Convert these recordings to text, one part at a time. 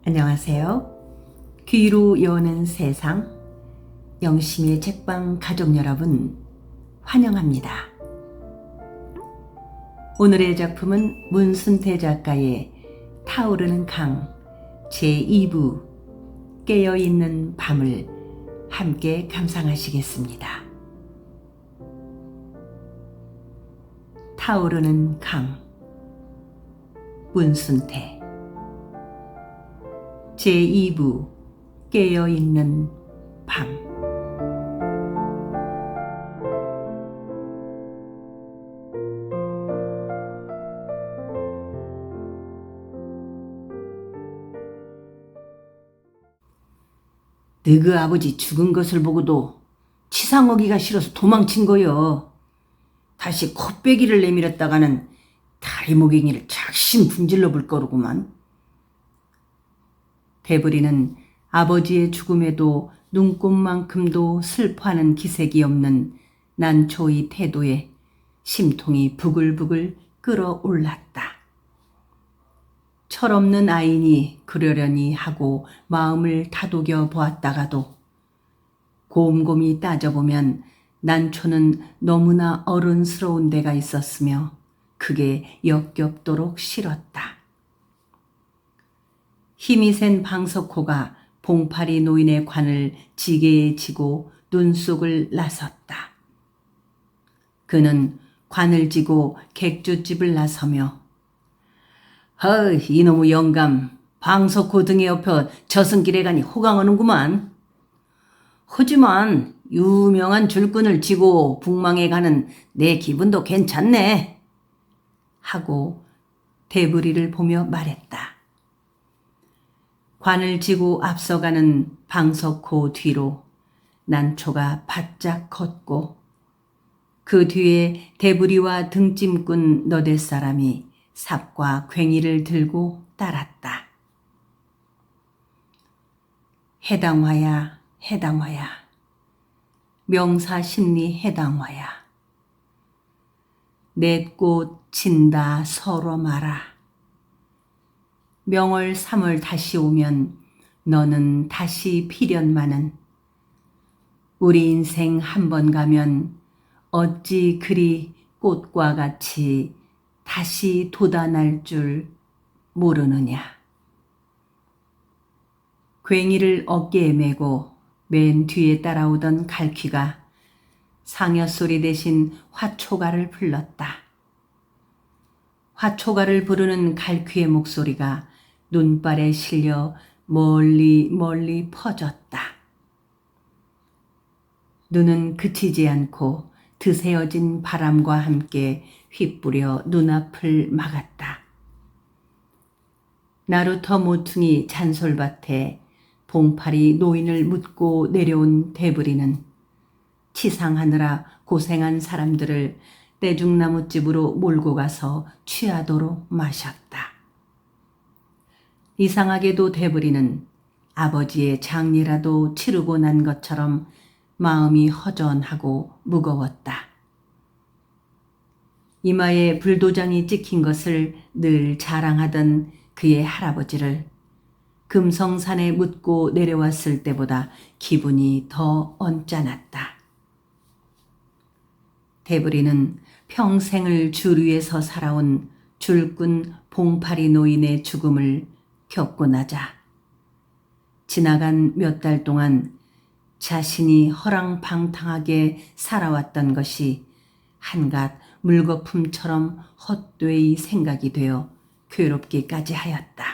안녕하세요. 귀로 여는 세상 영심의 책방 가족 여러분 환영합니다. 오늘의 작품은 문순태 작가의 타오르는 강 제2부 깨어있는 밤을 함께 감상하시겠습니다. 타오르는 강 문순태 제2부 깨어있는 밤. 너그 아버지 죽은 것을 보고도 치상하기가 싫어서 도망친 거여. 다시 코빼기를 내밀었다가는 다리모갱이를 작심 분질러 볼 거로구만. 대부리는 아버지의 죽음에도 눈꽃만큼도 슬퍼하는 기색이 없는 난초의 태도에 심통이 부글부글 끓어올랐다. 철없는 아이니 그러려니 하고 마음을 다독여 보았다가도 곰곰이 따져보면 난초는 너무나 어른스러운 데가 있었으며 그게 역겹도록 싫었다. 힘이 센 방석호가 봉파리 노인의 관을 지게에 지고 눈 속을 나섰다. 그는 관을 지고 객주집을 나서며 이놈의 영감 방석호 등에 엎여 저승길에 가니 호강하는구만. 하지만 유명한 줄끈을 지고 북망에 가는 내 기분도 괜찮네 하고 대부리를 보며 말했다. 관을 지고 앞서가는 방석호 뒤로 난초가 바짝 걷고 그 뒤에 대부리와 등짐꾼 너댓 사람이 삽과 괭이를 들고 따랐다. 해당화야 해당화야 명사심리 해당화야 넷꽃 친다 서로 말아 명월 3월 다시 오면 너는 다시 피련마는 우리 인생 한 번 가면 어찌 그리 꽃과 같이 다시 돋아날 줄 모르느냐. 괭이를 어깨에 메고 맨 뒤에 따라오던 갈퀴가 상여소리 대신 화초가를 불렀다. 화초가를 부르는 갈퀴의 목소리가 눈발에 실려 멀리 멀리 퍼졌다. 눈은 그치지 않고 드세어진 바람과 함께 휘뿌려 눈앞을 막았다. 나루터 모퉁이 잔솔밭에 봉파리 노인을 묻고 내려온 대부리는 치상하느라 고생한 사람들을 떼죽나무집으로 몰고 가서 취하도록 마셨다. 이상하게도 대부리는 아버지의 장례라도 치르고 난 것처럼 마음이 허전하고 무거웠다. 이마에 불도장이 찍힌 것을 늘 자랑하던 그의 할아버지를 금성산에 묻고 내려왔을 때보다 기분이 더 언짢았다. 대부리는 평생을 줄 위에서 살아온 줄꾼 봉파리 노인의 죽음을 겪고 나자 지나간 몇 달 동안 자신이 허랑방탕하게 살아왔던 것이 한갓 물거품처럼 헛되이 생각이 되어 괴롭기까지 하였다.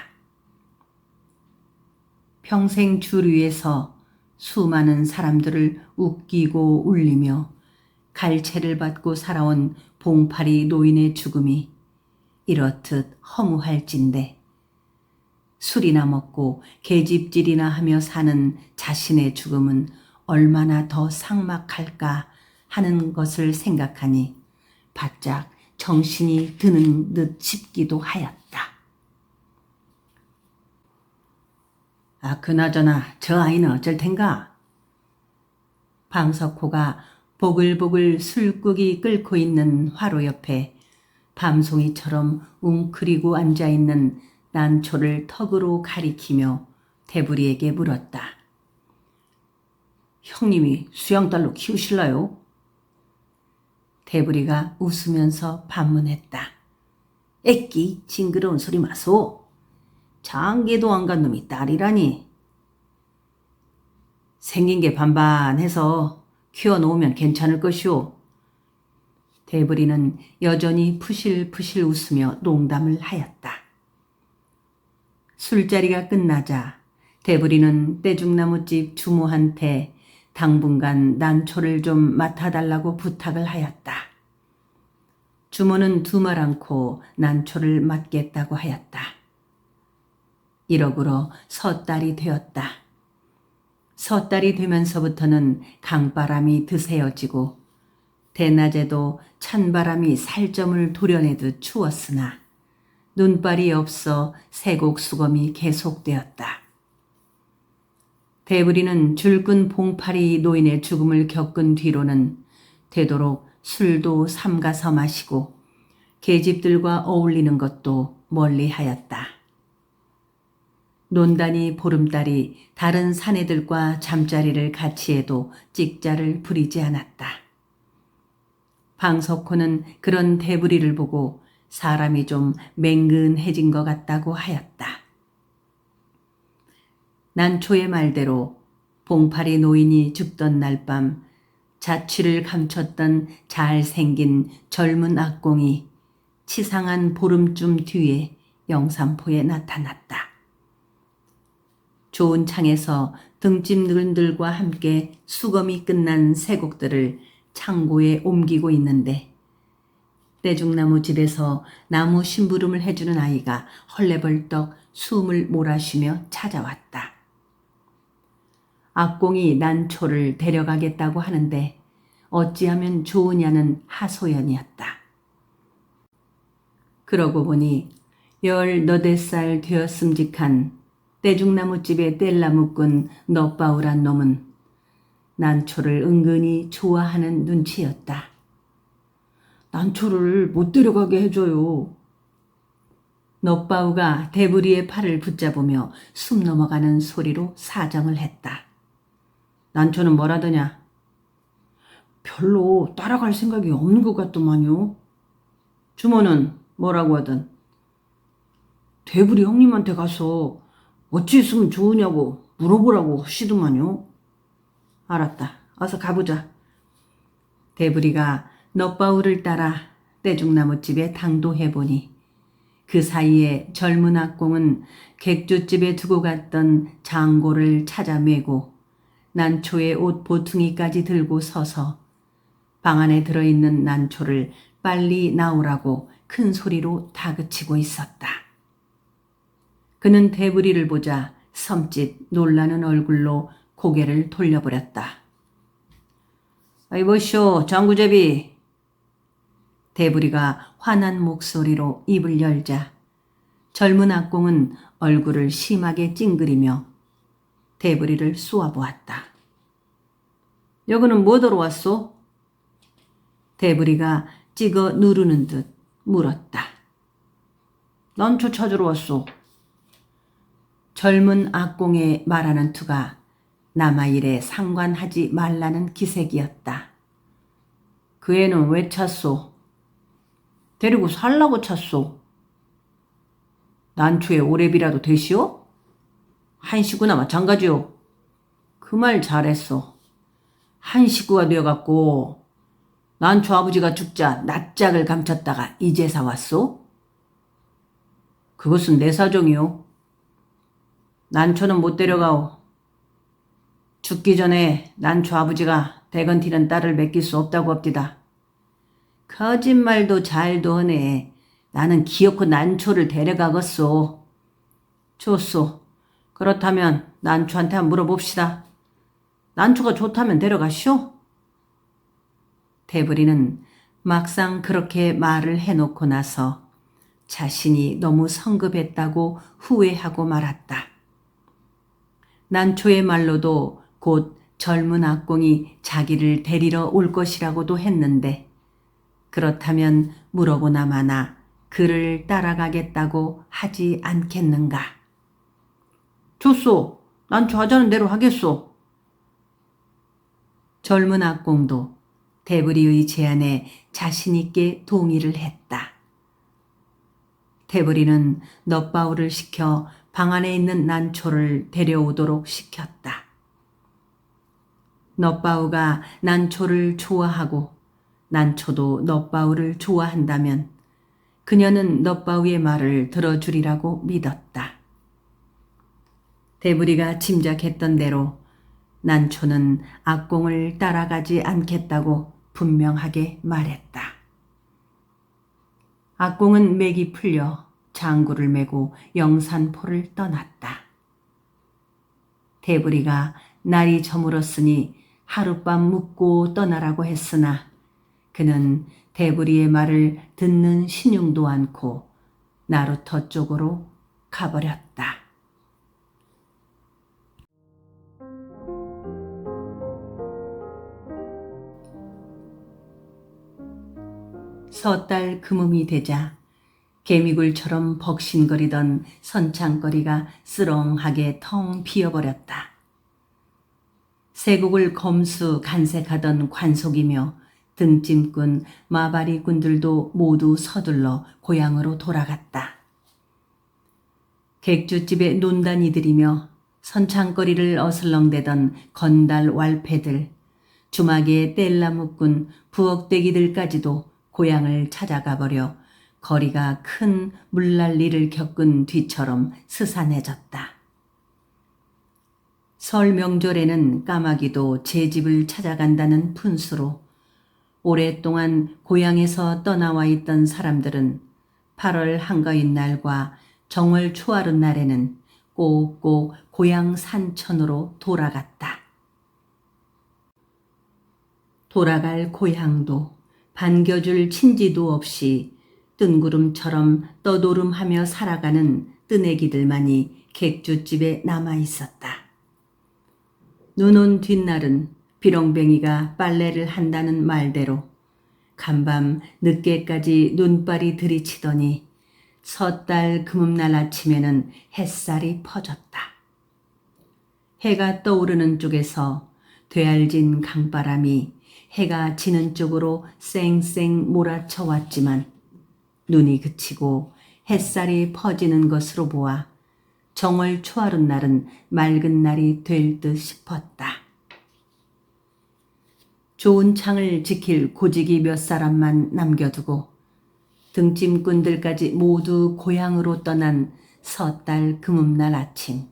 평생 줄 위에서 수많은 사람들을 웃기고 울리며 갈채를 받고 살아온 봉파리 노인의 죽음이 이렇듯 허무할진데 술이나 먹고 계집질이나 하며 사는 자신의 죽음은 얼마나 더 삭막할까 하는 것을 생각하니 바짝 정신이 드는 듯 싶기도 하였다. 그나저나 저 아이는 어쩔 텐가? 방석호가 보글보글 술국이 끓고 있는 화로 옆에 밤송이처럼 웅크리고 앉아있는 난초를 턱으로 가리키며 대부리에게 물었다. 형님이 수양딸로 키우실라요? 대부리가 웃으면서 반문했다. 애끼 징그러운 소리 마소. 장계도 안 간 놈이 딸이라니. 생긴 게 반반해서 키워놓으면 괜찮을 것이오. 대부리는 여전히 푸실푸실 웃으며 농담을 하였다. 술자리가 끝나자 대부리는 떼죽나무집 주모한테 당분간 난초를 좀 맡아달라고 부탁을 하였다. 주모는 두말 않고 난초를 맡겠다고 하였다. 이러고로 섣달이 되었다. 섣달이 되면서부터는 강바람이 드세어지고 대낮에도 찬바람이 살점을 도려내듯 추웠으나 눈발이 없어 세곡수검이 계속되었다. 대부리는 줄근 봉파리 노인의 죽음을 겪은 뒤로는 되도록 술도 삼가서 마시고 계집들과 어울리는 것도 멀리하였다. 논단이 보름달이 다른 사내들과 잠자리를 같이 해도 찍자를 부리지 않았다. 방석호는 그런 대부리를 보고 사람이 좀 맹근해진 것 같다고 하였다. 난초의 말대로 봉파리 노인이 죽던 날 밤 자취를 감췄던 잘생긴 젊은 악공이 치상한 보름쯤 뒤에 영산포에 나타났다. 좋은 창에서 등짐근들과 함께 수검이 끝난 쇠곡들을 창고에 옮기고 있는데 떼죽나무 집에서 나무 심부름을 해주는 아이가 헐레벌떡 숨을 몰아쉬며 찾아왔다. 악공이 난초를 데려가겠다고 하는데 어찌하면 좋으냐는 하소연이었다. 그러고 보니 18살 되었음직한 떼죽나무집에 뗄라 묶은 넛바우란 놈은 난초를 은근히 좋아하는 눈치였다. 난초를 못 데려가게 해줘요. 넛바우가 대부리의 팔을 붙잡으며 숨 넘어가는 소리로 사정을 했다. 난초는 뭐라더냐? 별로 따라갈 생각이 없는 것 같더만요. 주모는 뭐라고 하든 대부리 형님한테 가서 어찌 했으면 좋으냐고 물어보라고 하시더만요. 알았다. 어서 가보자. 대부리가 넛바우를 따라 떼죽나무집에 당도해보니 그 사이에 젊은 악공은 객주집에 두고 갔던 장고를 찾아매고 난초의 옷 보퉁이까지 들고 서서 방 안에 들어있는 난초를 빨리 나오라고 큰 소리로 다그치고 있었다. 그는 대부리를 보자 섬짓 놀라는 얼굴로 고개를 돌려버렸다. 이보쇼 장구제비. 대부리가 화난 목소리로 입을 열자 젊은 악공은 얼굴을 심하게 찡그리며 대부리를 쏘아보았다. 여기는 뭐더러 왔소? 대부리가 찍어 누르는 듯 물었다. 난초 찾으러 왔소. 젊은 악공의 말하는 투가 남아일에 상관하지 말라는 기색이었다. 그 애는 왜 찾소? 데리고 살라고 찾소. 난초에 오래비라도 되시오? 한 식구나 마찬가지요. 그 말 잘했어. 한 식구가 되어갖고 난초 아버지가 죽자 낯짝을 감췄다가 이제사 왔소? 그것은 내 사정이요. 난초는 못 데려가오. 죽기 전에 난초 아버지가 대건티는 딸을 맡길 수 없다고 합디다. 거짓말도 잘도 하네. 나는 기어코 난초를 데려가겠소. 좋소. 그렇다면 난초한테 한번 물어봅시다. 난초가 좋다면 데려가시오. 대부리는 막상 그렇게 말을 해놓고 나서 자신이 너무 성급했다고 후회하고 말았다. 난초의 말로도 곧 젊은 악공이 자기를 데리러 올 것이라고도 했는데 그렇다면 물어보나 마나 그를 따라가겠다고 하지 않겠는가. 좋소. 난 좋아하자는 대로 하겠소. 젊은 악공도 대부리의 제안에 자신 있게 동의를 했다. 대부리는 넛바울을 시켜 방 안에 있는 난초를 데려오도록 시켰다. 넛바우가 난초를 좋아하고 난초도 넛바우를 좋아한다면 그녀는 넛바우의 말을 들어주리라고 믿었다. 대부리가 짐작했던 대로 난초는 악공을 따라가지 않겠다고 분명하게 말했다. 악공은 맥이 풀려 장구를 메고 영산포를 떠났다. 대부리가 날이 저물었으니 하룻밤 묵고 떠나라고 했으나 그는 대부리의 말을 듣는 신용도 않고 나루터 쪽으로 가버렸다. 섣달 금음이 되자 개미굴처럼 벅신거리던 선창거리가 쓰렁하게 텅 비어버렸다. 세곡을 검수 간색하던 관속이며 등짐꾼 마바리꾼들도 모두 서둘러 고향으로 돌아갔다. 객주집에 논단이들이며 선창거리를 어슬렁대던 건달 왈패들, 주막에 뗄라 묶은 부엌대기들까지도 고향을 찾아가 버려 거리가 큰 물난리를 겪은 뒤처럼 스산해졌다. 설 명절에는 까마귀도 제 집을 찾아간다는 푼수로 오랫동안 고향에서 떠나와 있던 사람들은 8월 한가인 날과 정월 초하룻 날에는 꼭꼭 고향 산천으로 돌아갔다. 돌아갈 고향도 반겨줄 친지도 없이 뜬구름처럼 떠도름하며 살아가는 뜨내기들만이 객주집에 남아 있었다. 눈 온 뒷날은 비렁뱅이가 빨래를 한다는 말대로 간밤 늦게까지 눈발이 들이치더니 섣달 금음날 아침에는 햇살이 퍼졌다. 해가 떠오르는 쪽에서 되알진 강바람이 해가 지는 쪽으로 쌩쌩 몰아쳐 왔지만 눈이 그치고 햇살이 퍼지는 것으로 보아 정월 초하룻 날은 맑은 날이 될 듯 싶었다. 좋은 창을 지킬 고지기 몇 사람만 남겨두고 등짐꾼들까지 모두 고향으로 떠난 섣달 금음날 아침.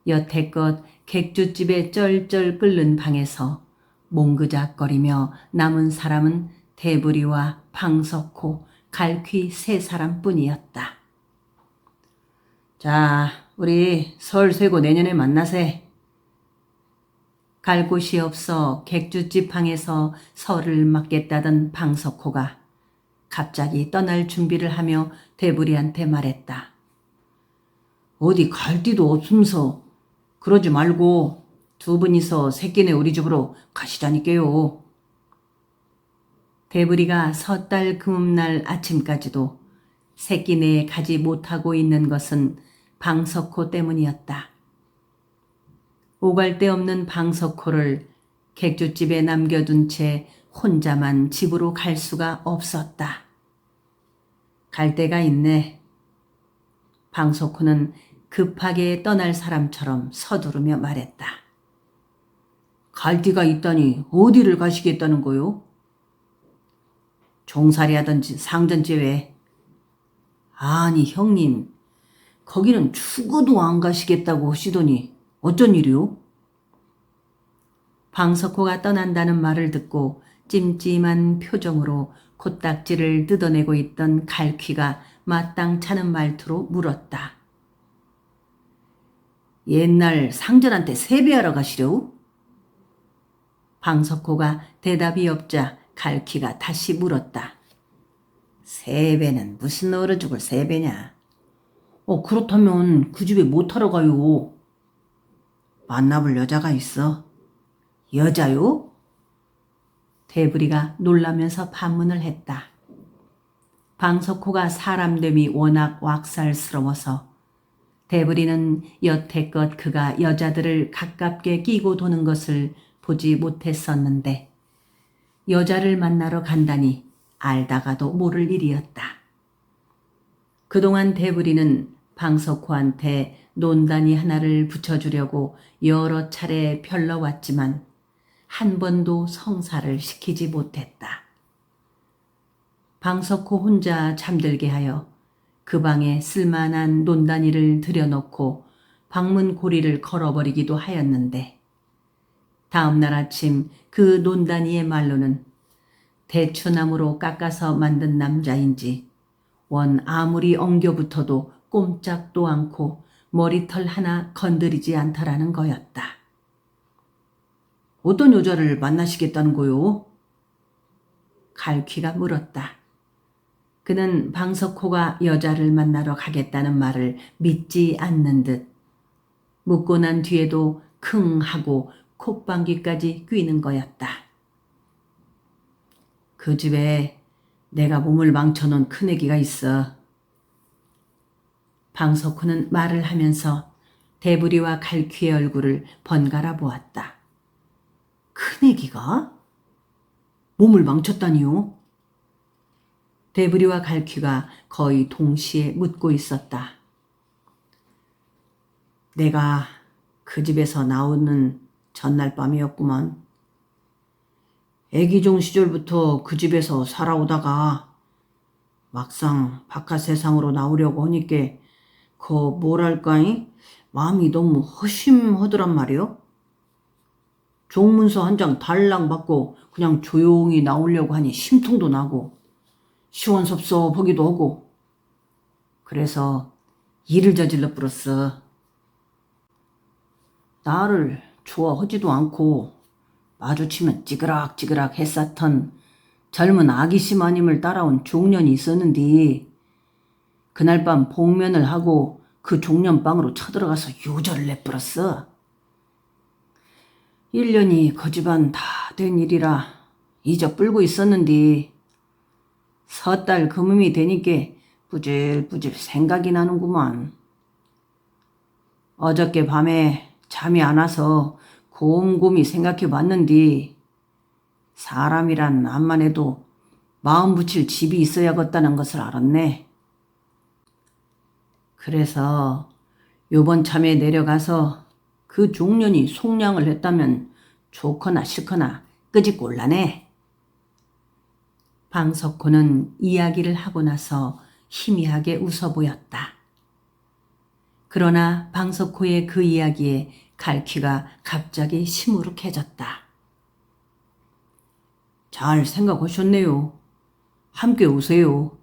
여태껏 객주집에 쩔쩔 끓는 방에서 몽그작거리며 남은 사람은 대부리와 방석호, 갈퀴 3사람뿐이었다. 자, 우리 설 쇠고 내년에 만나세. 갈 곳이 없어 객주집 방에서 설을 맞겠다던 방석호가 갑자기 떠날 준비를 하며 대부리한테 말했다. 어디 갈 데도 없으면서 그러지 말고 2분이서 새끼네 우리 집으로 가시자니까요. 대부리가 섣달 금음날 아침까지도 새끼네에 가지 못하고 있는 것은 방석호 때문이었다. 오갈 데 없는 방석호를 객주집에 남겨둔 채 혼자만 집으로 갈 수가 없었다. 갈 데가 있네. 방석호는 급하게 떠날 사람처럼 서두르며 말했다. 갈 데가 있다니 어디를 가시겠다는 거요? 종살이 하든지 상든지 왜? 아니 형님, 거기는 죽어도 안 가시겠다고 하시더니 어쩐 일이요? 방석호가 떠난다는 말을 듣고 찜찜한 표정으로 코딱지를 뜯어내고 있던 갈퀴가 마땅찮은 말투로 물었다. 옛날 상전한테 세배하러 가시려우? 방석호가 대답이 없자 갈퀴가 다시 물었다. 세배는 무슨 얼어 죽을 세배냐? 그렇다면 그 집에 못 하러 가요. 만나볼 여자가 있어. 여자요? 대부리가 놀라면서 반문을 했다. 방석호가 사람됨이 워낙 왁살스러워서 대부리는 여태껏 그가 여자들을 가깝게 끼고 도는 것을 보지 못했었는데 여자를 만나러 간다니 알다가도 모를 일이었다. 그동안 대부리는 방석호한테 논단이 하나를 붙여주려고 여러 차례 별러왔지만 한 번도 성사를 시키지 못했다. 방석호 혼자 잠들게 하여 그 방에 쓸만한 논단이를 들여놓고 방문 고리를 걸어버리기도 하였는데 다음 날 아침 그 논단이의 말로는 대추나무로 깎아서 만든 남자인지 원 아무리 엉겨붙어도 꼼짝도 않고 머리털 하나 건드리지 않더라는 거였다. 어떤 여자를 만나시겠다는 거요? 갈퀴가 물었다. 그는 방석호가 여자를 만나러 가겠다는 말을 믿지 않는 듯 묻고 난 뒤에도 킁 하고 콧방귀까지 뀌는 거였다. 그 집에 내가 몸을 망쳐놓은 큰애기가 있어. 방석호는 말을 하면서 대부리와 갈퀴의 얼굴을 번갈아 보았다. 큰애기가? 몸을 망쳤다니요? 대부리와 갈퀴가 거의 동시에 묻고 있었다. 내가 그 집에서 나오는 전날 밤이었구먼. 애기종 시절부터 그 집에서 살아오다가 막상 바깥 세상으로 나오려고 하니까 그 뭐랄까이 마음이 너무 허심하더란 말이요. 종문서 한 장 달랑 받고 그냥 조용히 나오려고 하니 심통도 나고 시원섭섭하기도 하고 그래서 일을 저질러 뿌렸어. 나를 좋아하지도 않고 마주치면 찌그락찌그락 했었던 젊은 아기씨 마님을 따라온 종년이 있었는데 그날 밤 복면을 하고 그 종년방으로 쳐들어가서 유절을 내뿌렸어. 1년이 거지반 다 된 일이라 잊어 불고 있었는데 섣달 금음이 되니까 부질부질 생각이 나는구만. 어저께 밤에 잠이 안 와서 곰곰이 생각해 봤는데 사람이란 암만 해도 마음 붙일 집이 있어야겠다는 것을 알았네. 그래서 요번 참에 내려가서 그 종년이 속량을 했다면 좋거나 싫거나 끄집곤란해. 방석호는 이야기를 하고 나서 희미하게 웃어 보였다. 그러나 방석호의 그 이야기에 갈퀴가 갑자기 시무룩해졌다. 잘 생각하셨네요. 함께 오세요.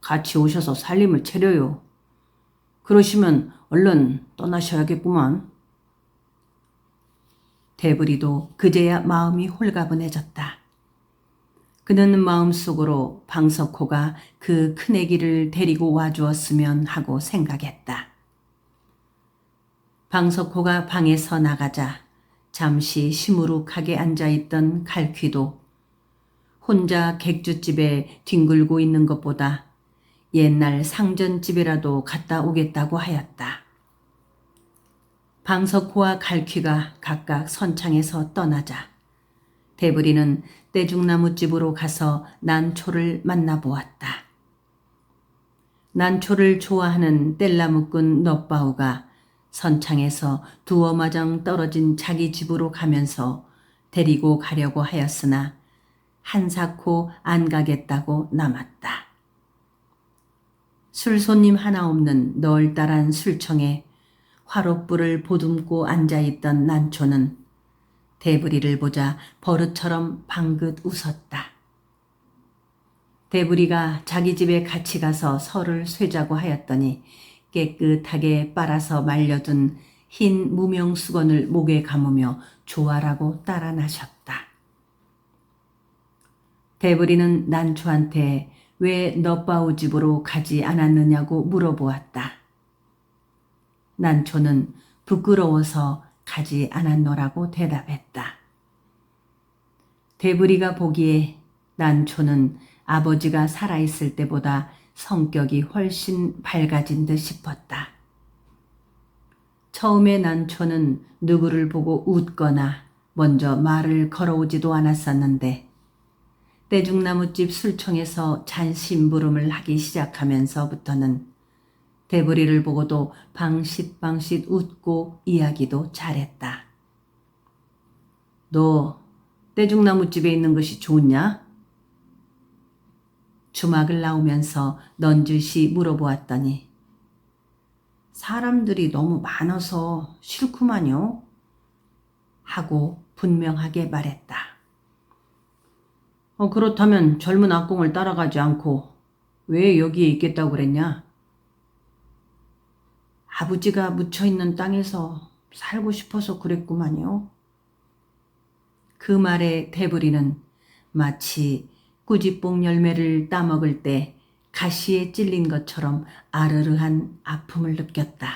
같이 오셔서 살림을 차려요. 그러시면 얼른 떠나셔야겠구만. 대부리도 그제야 마음이 홀가분해졌다. 그는 마음속으로 방석호가 그 큰애기를 데리고 와주었으면 하고 생각했다. 방석호가 방에서 나가자 잠시 시무룩하게 앉아있던 갈퀴도 혼자 객주집에 뒹굴고 있는 것보다 옛날 상전집이라도 갔다 오겠다고 하였다. 방석호와 갈퀴가 각각 선창에서 떠나자 대부리는 떼죽나무집으로 가서 난초를 만나보았다. 난초를 좋아하는 뗄나무꾼 넛바우가 선창에서 두어 마정 떨어진 자기 집으로 가면서 데리고 가려고 하였으나 한사코 안 가겠다고 남았다. 술손님 하나 없는 널따란 술청에 화롯불을 보듬고 앉아있던 난초는 대부리를 보자 버릇처럼 방긋 웃었다. 대부리가 자기 집에 같이 가서 설을 쇠자고 하였더니 깨끗하게 빨아서 말려둔 흰 무명수건을 목에 감으며 좋아라고 따라 나셨다. 대부리는 난초한테 왜 넛바우 집으로 가지 않았느냐고 물어보았다. 난초는 부끄러워서 가지 않았노라고 대답했다. 대부리가 보기에 난초는 아버지가 살아있을 때보다 성격이 훨씬 밝아진 듯 싶었다. 처음에 난초는 누구를 보고 웃거나 먼저 말을 걸어오지도 않았었는데 떼죽나무집 술청에서 잔심부름을 하기 시작하면서부터는 대부리를 보고도 방싯방싯 웃고 이야기도 잘했다. 너 떼죽나무집에 있는 것이 좋냐? 주막을 나오면서 넌지시 물어보았더니 사람들이 너무 많아서 싫구만요. 하고 분명하게 말했다. 그렇다면 젊은 악공을 따라가지 않고 왜 여기에 있겠다고 그랬냐? 아버지가 묻혀있는 땅에서 살고 싶어서 그랬구만요. 그 말에 대부리는 마치 꾸지뽕 열매를 따먹을 때 가시에 찔린 것처럼 아르르한 아픔을 느꼈다.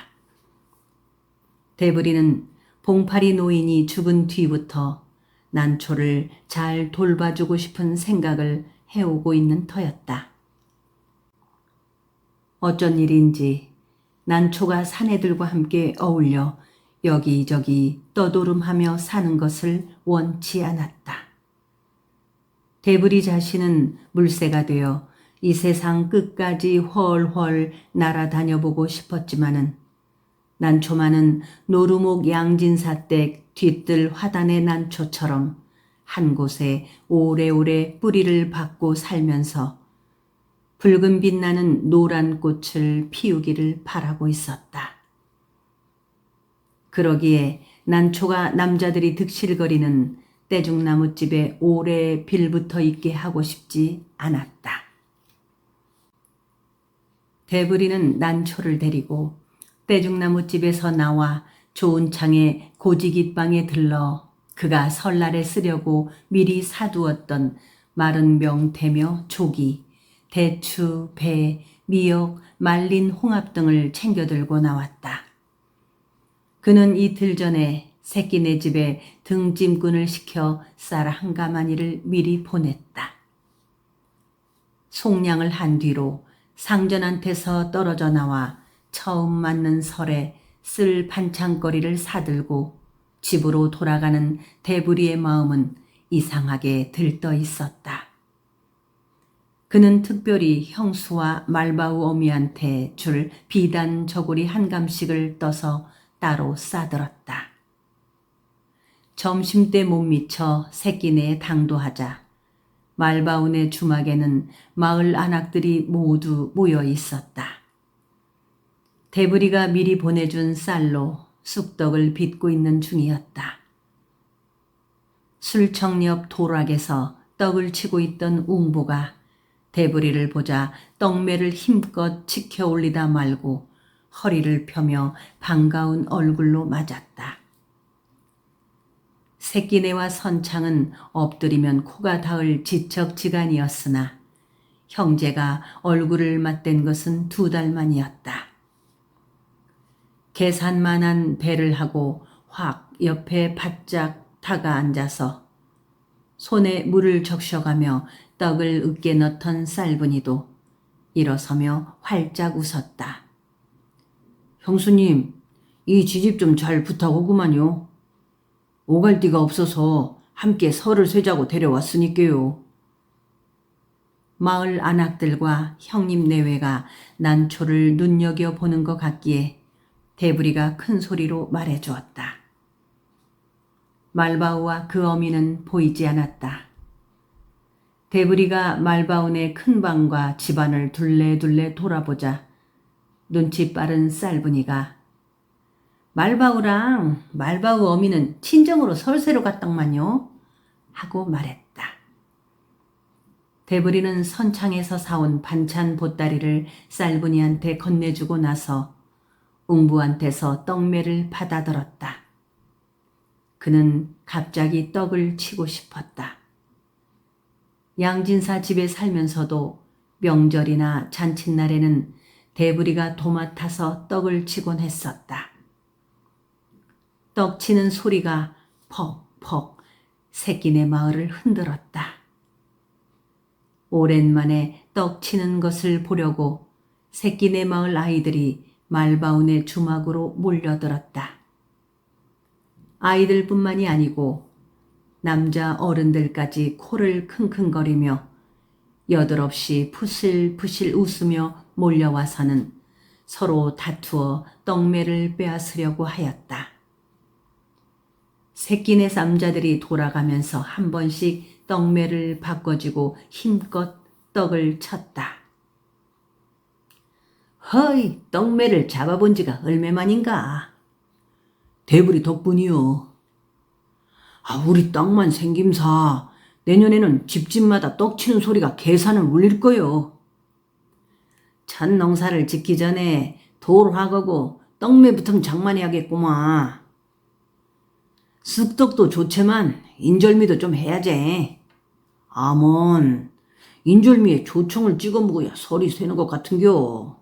대부리는 봉파리 노인이 죽은 뒤부터 난초를 잘 돌봐주고 싶은 생각을 해오고 있는 터였다. 어쩐 일인지 난초가 사내들과 함께 어울려 여기저기 떠도름하며 사는 것을 원치 않았다. 대부리 자신은 물새가 되어 이 세상 끝까지 훨훨 날아다녀보고 싶었지만은 난초만은 노루목 양진사댁 뒤뜰 화단의 난초처럼 한 곳에 오래오래 뿌리를 박고 살면서 붉은 빛나는 노란 꽃을 피우기를 바라고 있었다. 그러기에 난초가 남자들이 득실거리는 떼죽나무집에 오래 빌붙어 있게 하고 싶지 않았다. 대부리는 난초를 데리고 떼죽나무집에서 나와 좋은 창에 고지깃방에 들러 그가 설날에 쓰려고 미리 사두었던 마른 명태며 조기, 대추, 배, 미역, 말린 홍합 등을 챙겨 들고 나왔다. 그는 이틀 전에 새끼네 집에 등짐꾼을 시켜 쌀 한 가마니를 미리 보냈다. 속량을 한 뒤로 상전한테서 떨어져 나와 처음 맞는 설에 쓸 반찬거리를 사들고 집으로 돌아가는 대부리의 마음은 이상하게 들떠 있었다. 그는 특별히 형수와 말바우 어미한테 줄 비단 저고리 한 감씩을 떠서 따로 싸들었다. 점심때 못 미쳐 새끼네에 당도하자 말바운의 주막에는 마을 안악들이 모두 모여 있었다. 대부리가 미리 보내준 쌀로 쑥떡을 빚고 있는 중이었다. 술청 옆 도락에서 떡을 치고 있던 웅보가 대부리를 보자 떡매를 힘껏 치켜 올리다 말고 허리를 펴며 반가운 얼굴로 맞았다. 새끼네와 선창은 엎드리면 코가 닿을 지척지간이었으나 형제가 얼굴을 맞댄 것은 2달 만이었다. 계산만한 배를 하고 확 옆에 바짝 다가 앉아서 손에 물을 적셔가며 떡을 으깨 넣던 쌀분이도 일어서며 활짝 웃었다. 형수님, 이 지집 좀 잘 부탁하구만요. 오갈 데가 없어서 함께 설을 쇠자고 데려왔으니까요. 마을 안악들과 형님 내외가 난초를 눈여겨보는 것 같기에 대부리가 큰 소리로 말해주었다. 말바우와 그 어미는 보이지 않았다. 대부리가 말바운의 큰 방과 집안을 둘레둘레 돌아보자 눈치 빠른 쌀분이가 말바우랑 말바우 어미는 친정으로 설세로 갔당만요 하고 말했다. 대부리는 선창에서 사온 반찬 보따리를 쌀분이한테 건네주고 나서 웅부한테서 떡매를 받아들었다. 그는 갑자기 떡을 치고 싶었다. 양진사 집에 살면서도 명절이나 잔칫날에는 대부리가 도맡아서 떡을 치곤 했었다. 떡 치는 소리가 퍽퍽 새끼네 마을을 흔들었다. 오랜만에 떡 치는 것을 보려고 새끼네 마을 아이들이 말바운의 주막으로 몰려들었다. 아이들뿐만이 아니고 남자 어른들까지 코를 킁킁거리며 여들없이 푸실푸실 웃으며 몰려와서는 서로 다투어 떡매를 빼앗으려고 하였다. 새끼네 쌈자들이 돌아가면서 한 번씩 떡매를 바꿔주고 힘껏 떡을 쳤다. 허이, 떡매를 잡아본 지가 얼마만인가? 대부리 덕분이요. 우리 떡만 생김사 내년에는 집집마다 떡 치는 소리가 계산을 울릴 거요. 첫 농사를 짓기 전에 돌하고 떡매부터 장만해야겠구만. 쑥떡도 좋지만 인절미도 좀 해야지. 아몬, 인절미에 조청을 찍어 먹어야 설이 새는 것 같은겨.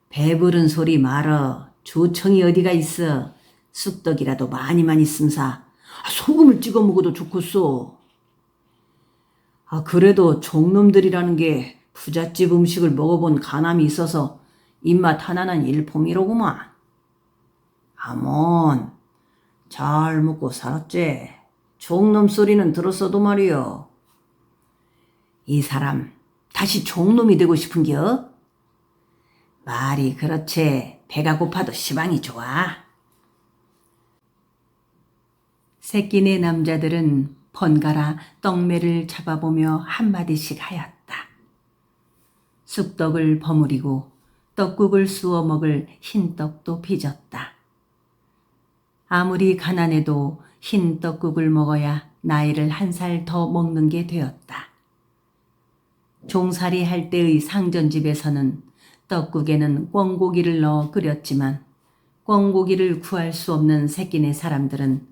배부른 소리 말어. 조청이 어디가 있어. 쑥떡이라도 많이만 있음사. 소금을 찍어 먹어도 좋겠어. 그래도 종놈들이라는 게 부잣집 음식을 먹어본 간함이 있어서 입맛 하나는 일품이로구만. 아몬, 잘 먹고 살았지. 종놈 소리는 들었어도 말이여. 이 사람 다시 종놈이 되고 싶은겨? 말이 그렇지. 배가 고파도 시방이 좋아. 새끼네 남자들은 번갈아 떡매를 잡아보며 한마디씩 하였다. 쑥떡을 버무리고 떡국을 쑤어 먹을 흰떡도 빚었다. 아무리 가난해도 흰 떡국을 먹어야 나이를 한 살 더 먹는 게 되었다. 종살이 할 때의 상전집에서는 떡국에는 꿩고기를 넣어 끓였지만 꿩고기를 구할 수 없는 새끼네 사람들은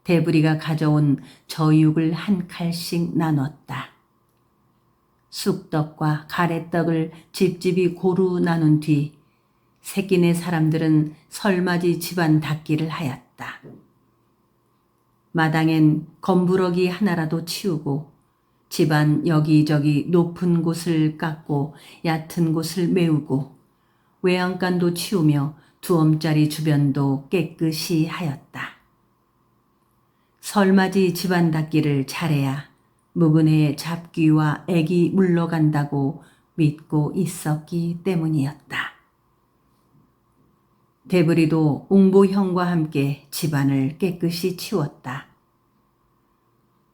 대부리가 가져온 저육을 한 칼씩 나눴다. 쑥떡과 가래떡을 집집이 고루 나눈 뒤 새끼네 사람들은 설맞이 집안 닦기를 하였다. 마당엔 검부러기 하나라도 치우고 집안 여기저기 높은 곳을 깎고 얕은 곳을 메우고 외양간도 치우며 두엄짜리 주변도 깨끗이 하였다. 설맞이 집안 닦기를 잘해야 묵은 해 잡귀와 애기 물러간다고 믿고 있었기 때문이었다. 대부리도 웅보 형과 함께 집안을 깨끗이 치웠다.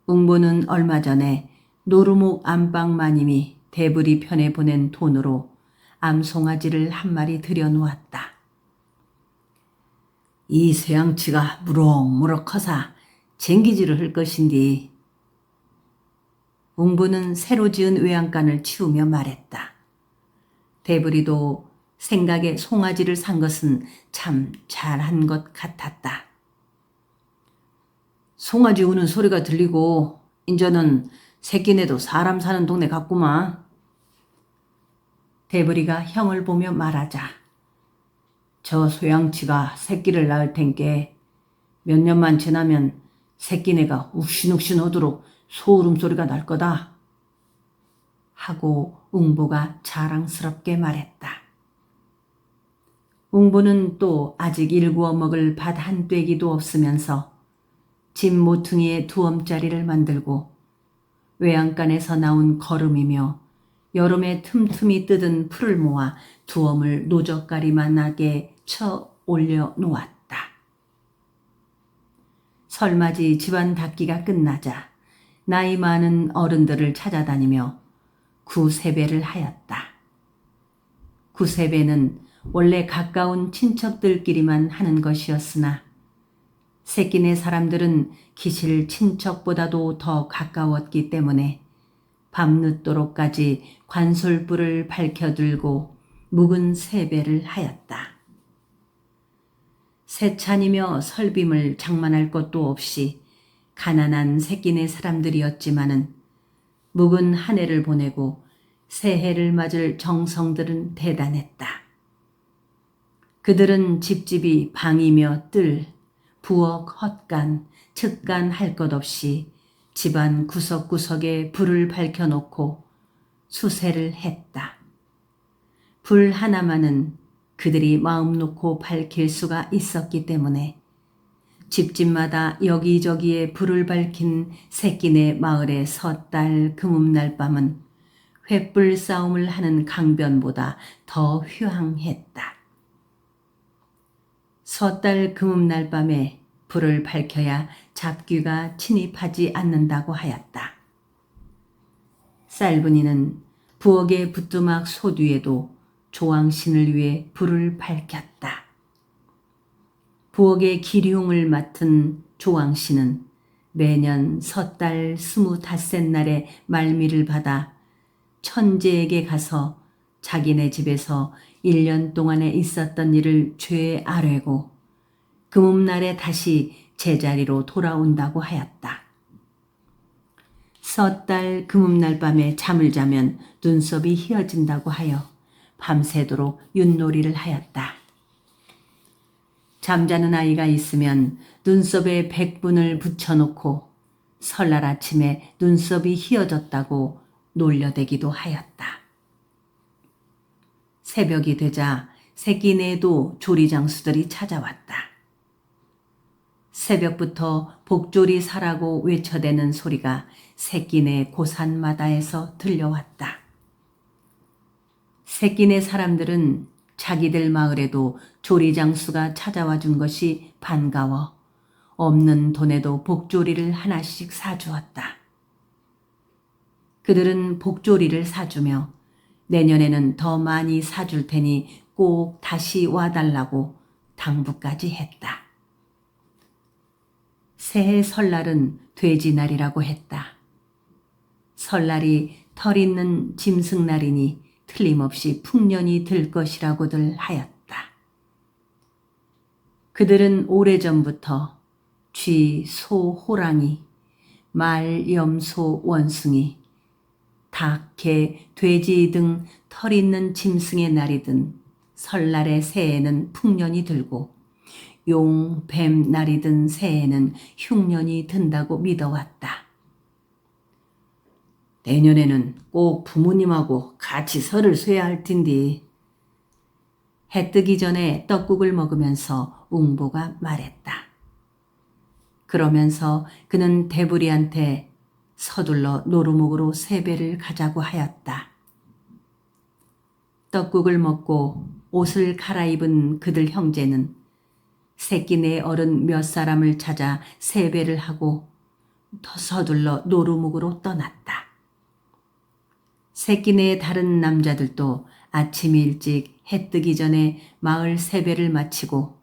웅보는 얼마 전에 노루목 안방 마님이 대부리 편에 보낸 돈으로 암송아지를 한 마리 들여놓았다. 이 쇠양치가 무럭무럭 커사 쟁기질을 할 것인디. 웅부는 새로 지은 외양간을 치우며 말했다. 대부리도 생각에 송아지를 산 것은 참 잘한 것 같았다. 송아지 우는 소리가 들리고 인저는 새끼네도 사람 사는 동네 같구만. 대부리가 형을 보며 말하자. 저 소양치가 새끼를 낳을 텐께 몇 년만 지나면 새끼네가 욱신욱신 하도록 소름 소리가 날 거다. 하고 웅보가 자랑스럽게 말했다. 웅보는 또 아직 일구어 먹을 밭 한 떼기도 없으면서 집 모퉁이에 두엄짜리를 만들고 외양간에서 나온 거름이며 여름에 틈틈이 뜯은 풀을 모아 두엄을 노젓가리만하게 쳐 올려 놓았다. 설맞이 집안 닦기가 끝나자 나이 많은 어른들을 찾아다니며 구세배를 하였다. 구세배는 원래 가까운 친척들끼리만 하는 것이었으나 새끼네 사람들은 기실 친척보다도 더 가까웠기 때문에 밤늦도록까지 관솔불을 밝혀들고 묵은 세배를 하였다. 세찬이며 설빔을 장만할 것도 없이 가난한 새끼네 사람들이었지만은 묵은 한 해를 보내고 새해를 맞을 정성들은 대단했다. 그들은 집집이 방이며 뜰, 부엌, 헛간, 측간 할 것 없이 집안 구석구석에 불을 밝혀놓고 수세를 했다. 불 하나만은 그들이 마음 놓고 밝힐 수가 있었기 때문에 집집마다 여기저기에 불을 밝힌 새끼네 마을의 섣달 금음날 밤은 횃불 싸움을 하는 강변보다 더 휴황했다. 섣달 금음날 밤에 불을 밝혀야 잡귀가 침입하지 않는다고 하였다. 쌀분이는 부엌의 부뚜막 소 뒤에도 조왕신을 위해 불을 밝혔다. 부엌의 기륭을 맡은 조왕신은 매년 섣달 25날의 말미를 받아 천재에게 가서 자기네 집에서 1년 동안에 있었던 일을 죄에 아뢰고 금음날에 다시 제자리로 돌아온다고 하였다. 섣달 금음날 밤에 잠을 자면 눈썹이 휘어진다고 하여 밤새도록 윷놀이를 하였다. 잠자는 아이가 있으면 눈썹에 백분을 붙여놓고 설날 아침에 눈썹이 휘어졌다고 놀려대기도 하였다. 새벽이 되자 새끼네도 조리장수들이 찾아왔다. 새벽부터 복조리 사라고 외쳐대는 소리가 새끼네 고산마다에서 들려왔다. 새끼네 사람들은 자기들 마을에도 조리장수가 찾아와 준 것이 반가워 없는 돈에도 복조리를 하나씩 사주었다. 그들은 복조리를 사주며 내년에는 더 많이 사줄 테니 꼭 다시 와달라고 당부까지 했다. 새해 설날은 돼지날이라고 했다. 설날이 털 있는 짐승날이니 틀림없이 풍년이 들 것이라고들 하였다. 그들은 오래전부터 쥐, 소, 호랑이, 말, 염, 소, 원숭이, 닭, 개, 돼지 등 털 있는 짐승의 날이든 설날의 새해에는 풍년이 들고 용, 뱀 날이든 새해에는 흉년이 든다고 믿어왔다. 내년에는 꼭 부모님하고 같이 설을 쇠야 할 텐데. 해 뜨기 전에 떡국을 먹으면서 웅보가 말했다. 그러면서 그는 대부리한테 서둘러 노루묵으로 세배를 가자고 하였다. 떡국을 먹고 옷을 갈아입은 그들 형제는 새끼네 어른 몇 사람을 찾아 세배를 하고 더 서둘러 노루묵으로 떠났다. 새끼네의 다른 남자들도 아침 일찍 해 뜨기 전에 마을 세배를 마치고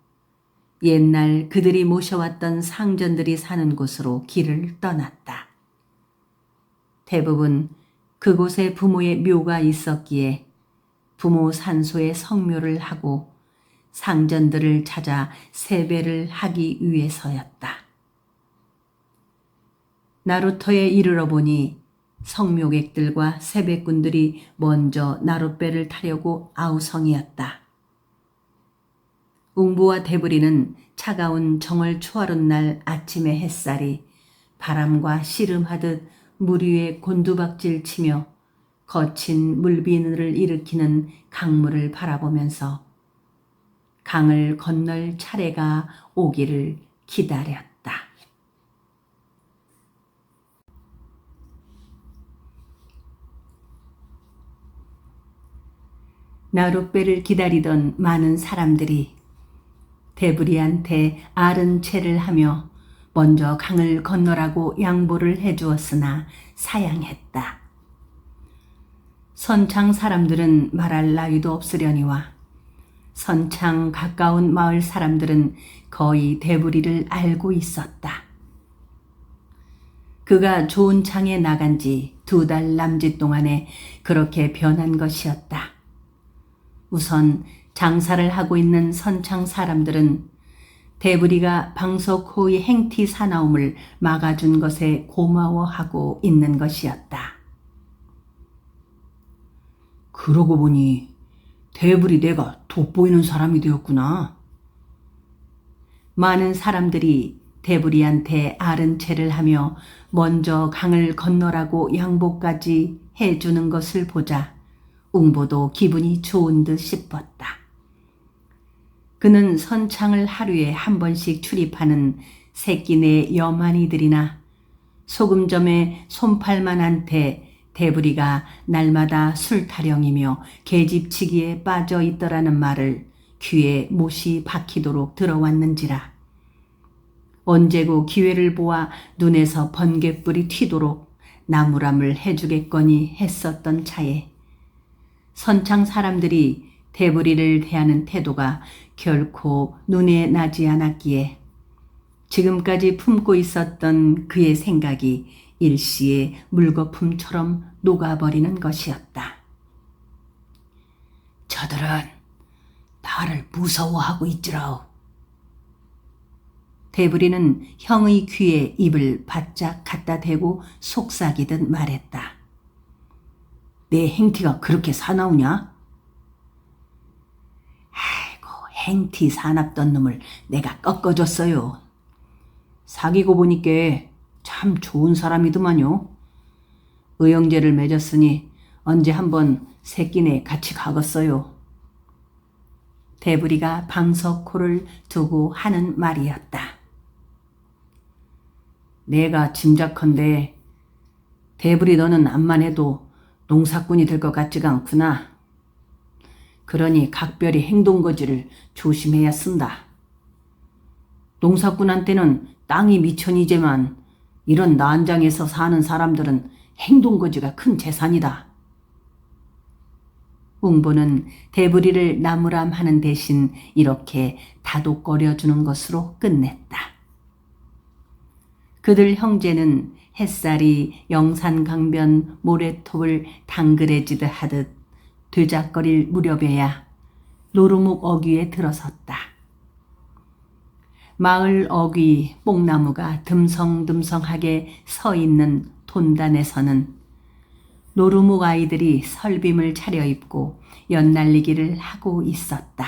옛날 그들이 모셔왔던 상전들이 사는 곳으로 길을 떠났다. 대부분 그곳에 부모의 묘가 있었기에 부모 산소에 성묘를 하고 상전들을 찾아 세배를 하기 위해서였다. 나루터에 이르러 보니 성묘객들과 세배꾼들이 먼저 나룻배를 타려고 아우성이었다. 웅부와 대부리는 차가운 정월 초하룻 날 아침의 햇살이 바람과 씨름하듯 물 위에 곤두박질 치며 거친 물비늘을 일으키는 강물을 바라보면서 강을 건널 차례가 오기를 기다렸다. 나룻배를 기다리던 많은 사람들이 대부리한테 아른 채를 하며 먼저 강을 건너라고 양보를 해주었으나 사양했다. 선창 사람들은 말할 나위도 없으려니와 선창 가까운 마을 사람들은 거의 대부리를 알고 있었다. 그가 좋은 창에 나간 지 2달 남짓 동안에 그렇게 변한 것이었다. 우선 장사를 하고 있는 선창 사람들은 대부리가 방석호의 행티 사나움을 막아준 것에 고마워하고 있는 것이었다. 그러고 보니 대부리 내가 돋보이는 사람이 되었구나. 많은 사람들이 대부리한테 아른 체를 하며 먼저 강을 건너라고 양보까지 해주는 것을 보자 웅보도 기분이 좋은 듯 싶었다. 그는 선창을 하루에 한 번씩 출입하는 새끼네 여만이들이나 소금점의 손팔만한테 대부리가 날마다 술 타령이며 계집치기에 빠져 있더라는 말을 귀에 못이 박히도록 들어왔는지라. 언제고 기회를 보아 눈에서 번갯불이 튀도록 나무람을 해주겠거니 했었던 차에 선창 사람들이 대부리를 대하는 태도가 결코 눈에 나지 않았기에 지금까지 품고 있었던 그의 생각이 일시에 물거품처럼 녹아버리는 것이었다. 저들은 나를 무서워하고 있지라오. 대부리는 형의 귀에 입을 바짝 갖다 대고 속삭이듯 말했다. 내 행티가 그렇게 사나우냐? 아이고, 행티 사납던 놈을 내가 꺾어줬어요. 사귀고 보니까 참 좋은 사람이더만요. 의형제를 맺었으니 언제 한번 새끼네 같이 가겠어요. 대부리가 방석호를 두고 하는 말이었다. 내가 짐작컨대 대부리 너는 암만 해도 농사꾼이 될 것 같지가 않구나. 그러니 각별히 행동거지를 조심해야 쓴다. 농사꾼한테는 땅이 미천이지만 이런 난장에서 사는 사람들은 행동거지가 큰 재산이다. 웅보는 대부리를 나무람하는 대신 이렇게 다독거려주는 것으로 끝냈다. 그들 형제는 햇살이 영산강변 모래톱을 당그레지듯 하듯 되작거릴 무렵에야 노루묵 어귀에 들어섰다. 마을 어귀 뽕나무가 듬성듬성하게 서 있는 돈단에서는 노루묵 아이들이 설빔을 차려입고 연날리기를 하고 있었다.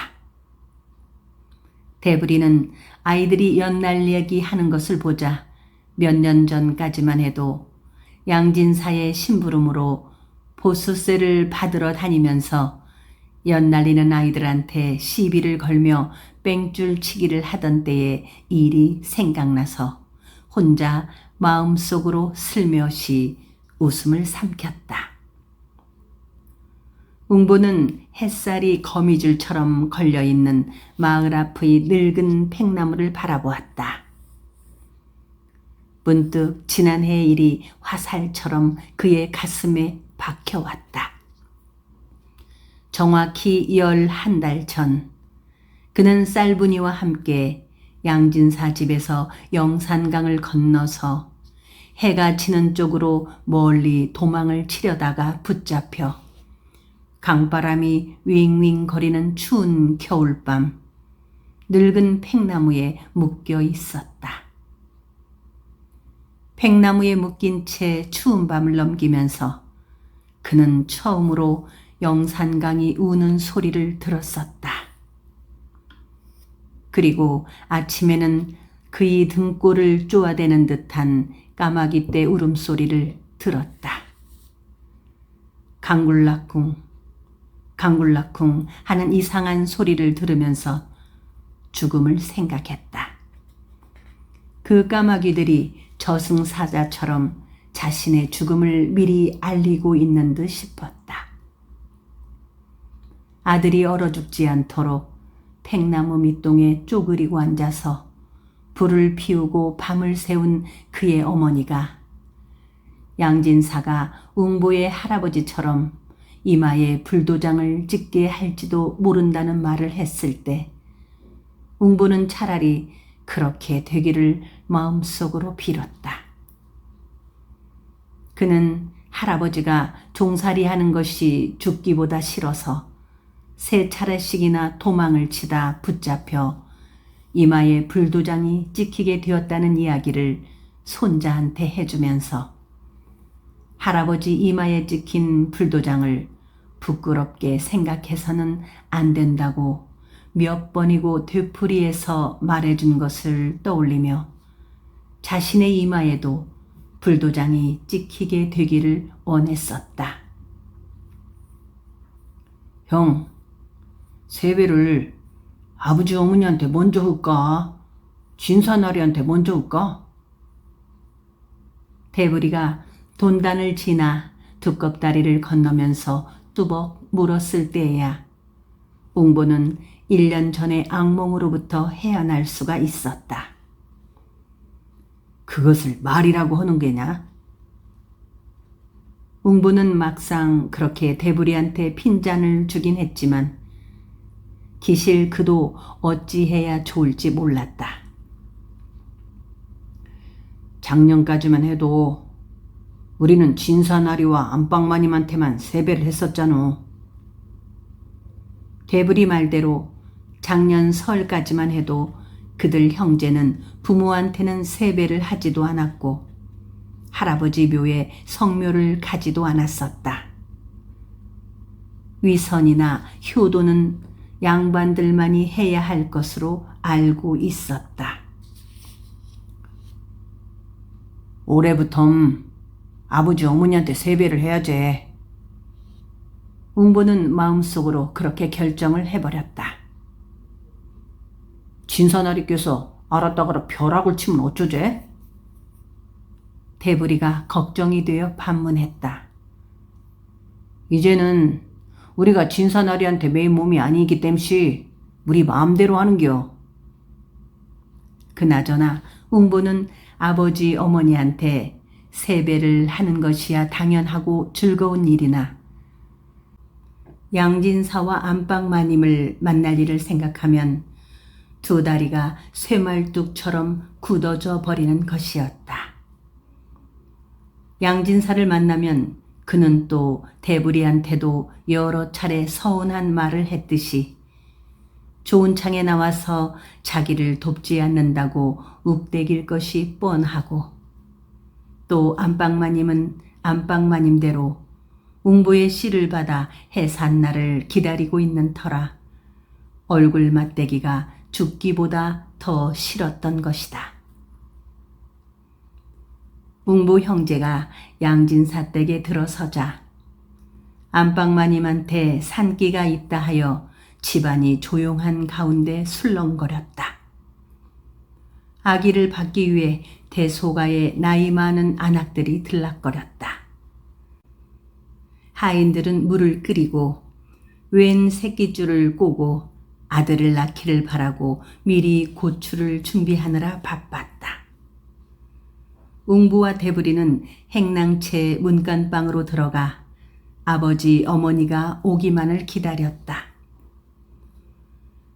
대부리는 아이들이 연날리기 하는 것을 보자 몇 년 전까지만 해도 양진사의 심부름으로 보수세를 받으러 다니면서 연날리는 아이들한테 시비를 걸며 뺑줄 치기를 하던 때의 일이 생각나서 혼자 마음속으로 슬며시 웃음을 삼켰다. 웅보는 햇살이 거미줄처럼 걸려있는 마을 앞의 늙은 팽나무를 바라보았다. 문득 지난해의 일이 화살처럼 그의 가슴에 박혀왔다. 정확히 11달 전 그는 쌀분이와 함께 양진사 집에서 영산강을 건너서 해가 지는 쪽으로 멀리 도망을 치려다가 붙잡혀 강바람이 윙윙 거리는 추운 겨울밤 늙은 팽나무에 묶여 있었다. 팽나무에 묶인 채 추운 밤을 넘기면서 그는 처음으로 영산강이 우는 소리를 들었었다. 그리고 아침에는 그의 등골을 쪼아대는 듯한 까마귀 떼 울음소리를 들었다. 강굴락쿵, 강굴락쿵 하는 이상한 소리를 들으면서 죽음을 생각했다. 그 까마귀들이 저승사자처럼 자신의 죽음을 미리 알리고 있는 듯 싶었다. 아들이 얼어 죽지 않도록 팽나무 밑동에 쪼그리고 앉아서 불을 피우고 밤을 새운 그의 어머니가 양진사가 웅보의 할아버지처럼 이마에 불도장을 찍게 할지도 모른다는 말을 했을 때 웅보는 차라리 그렇게 되기를 마음속으로 빌었다. 그는 할아버지가 종살이하는 것이 죽기보다 싫어서 3차례씩이나 도망을 치다 붙잡혀 이마에 불도장이 찍히게 되었다는 이야기를 손자한테 해주면서 할아버지 이마에 찍힌 불도장을 부끄럽게 생각해서는 안 된다고 몇 번이고 되풀이해서 말해준 것을 떠올리며 자신의 이마에도 불도장이 찍히게 되기를 원했었다. 형, 세배를 아버지 어머니한테 먼저 할까? 진사나리한테 먼저 할까? 대부리가 돈단을 지나 두껍다리를 건너면서 뚜벅 물었을 때에야 웅보는 1년 전의 악몽으로부터 헤어날 수가 있었다. 그것을 말이라고 하는 게냐? 웅보는 막상 그렇게 대부리한테 핀잔을 주긴 했지만 기실 그도 어찌해야 좋을지 몰랐다. 작년까지만 해도 우리는 진사나리와 안방마님한테만 세배를 했었잖아. 대부리 말대로 작년 설까지만 해도 그들 형제는 부모한테는 세배를 하지도 않았고 할아버지 묘에 성묘를 가지도 않았었다. 위선이나 효도는 양반들만이 해야 할 것으로 알고 있었다. 올해부턴 아버지 어머니한테 세배를 해야지. 웅보는 마음속으로 그렇게 결정을 해버렸다. 진사나리께서 알았다가라 벼락을 치면 어쩌제? 대부리가 걱정이 되어 반문했다. 이제는 우리가 진사나리한테 매인 몸이 아니기 땜시 우리 마음대로 하는겨. 그나저나 웅보는 아버지 어머니한테 세배를 하는 것이야 당연하고 즐거운 일이나 양진사와 안방마님을 만날 일을 생각하면 두 다리가 쇠말뚝처럼 굳어져 버리는 것이었다. 양진사를 만나면 그는 또 대부리한테도 여러 차례 서운한 말을 했듯이 좋은 창에 나와서 자기를 돕지 않는다고 욱대길 것이 뻔하고 또 안방마님은 안방마님대로 웅보의 씨를 받아 해산날을 기다리고 있는 터라 얼굴 맞대기가 죽기보다 더 싫었던 것이다. 웅보 형제가 양진사 댁에 들어서자 안방마님한테 산기가 있다 하여 집안이 조용한 가운데 술렁거렸다. 아기를 받기 위해 대소가에 나이 많은 안악들이 들락거렸다. 하인들은 물을 끓이고 웬 새끼줄을 꼬고 아들을 낳기를 바라고 미리 고추를 준비하느라 바빴다. 웅부와 대부리는 행랑채 문간방으로 들어가 아버지 어머니가 오기만을 기다렸다.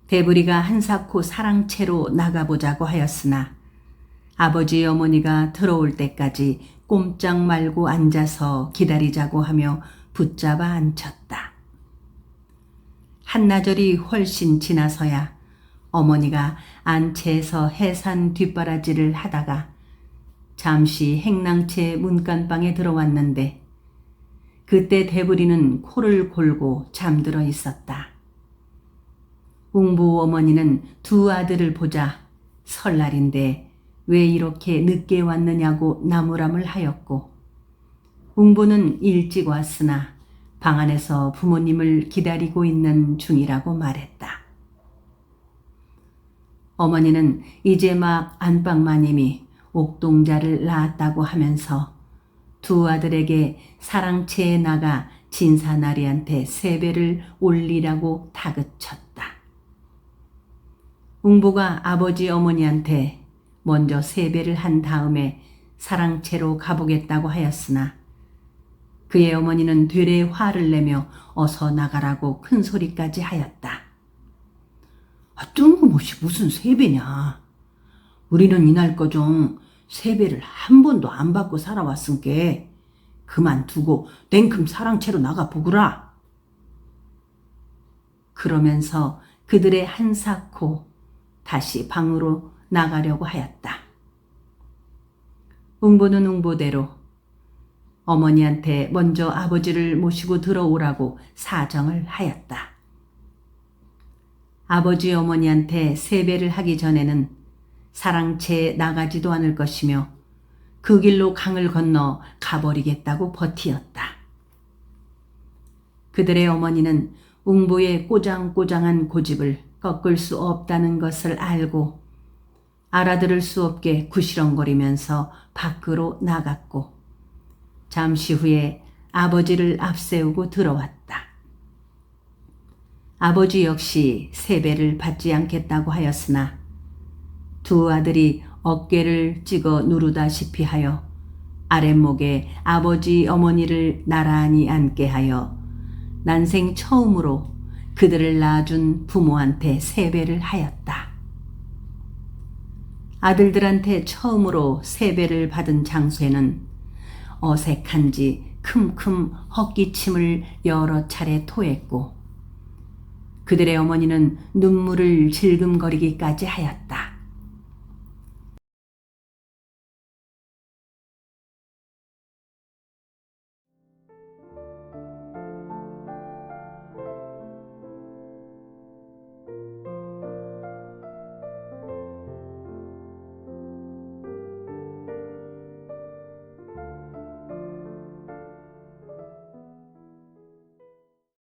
대부리가 한사코 사랑채로 나가보자고 하였으나 아버지 어머니가 들어올 때까지 꼼짝 말고 앉아서 기다리자고 하며 붙잡아 앉혔다. 한나절이 훨씬 지나서야 어머니가 안채에서 해산 뒷바라지를 하다가 잠시 행랑채 문간방에 들어왔는데 그때 대부리는 코를 골고 잠들어 있었다. 웅부 어머니는 두 아들을 보자 설날인데 왜 이렇게 늦게 왔느냐고 나무람을 하였고 웅부는 일찍 왔으나 방 안에서 부모님을 기다리고 있는 중이라고 말했다. 어머니는 이제 막 안방마님이 옥동자를 낳았다고 하면서 두 아들에게 사랑채에 나가 진사나리한테 세배를 올리라고 다그쳤다. 웅보가 아버지 어머니한테 먼저 세배를 한 다음에 사랑채로 가보겠다고 하였으나 그의 어머니는 되레 화를 내며 어서 나가라고 큰 소리까지 하였다. 뜬금없이 무슨 세배냐. 우리는 이날 거정 세배를 한 번도 안 받고 살아왔은께 그만두고 냉큼 사랑채로 나가보구라. 그러면서 그들의 한사코 다시 방으로 나가려고 하였다. 웅보는 웅보대로 어머니한테 먼저 아버지를 모시고 들어오라고 사정을 하였다. 아버지 어머니한테 세배를 하기 전에는 사랑채 나가지도 않을 것이며 그 길로 강을 건너 가버리겠다고 버티었다. 그들의 어머니는 웅보의 꼬장꼬장한 고집을 꺾을 수 없다는 것을 알고 알아들을 수 없게 구시렁거리면서 밖으로 나갔고 잠시 후에 아버지를 앞세우고 들어왔다. 아버지 역시 세배를 받지 않겠다고 하였으나 두 아들이 어깨를 찍어 누르다시피 하여 아랫목에 아버지 어머니를 나란히 앉게 하여 난생 처음으로 그들을 낳아준 부모한테 세배를 하였다. 아들들한테 처음으로 세배를 받은 장소에는 어색한지 큼큼 헛기침을 여러 차례 토했고 그들의 어머니는 눈물을 질금거리기까지 하였다.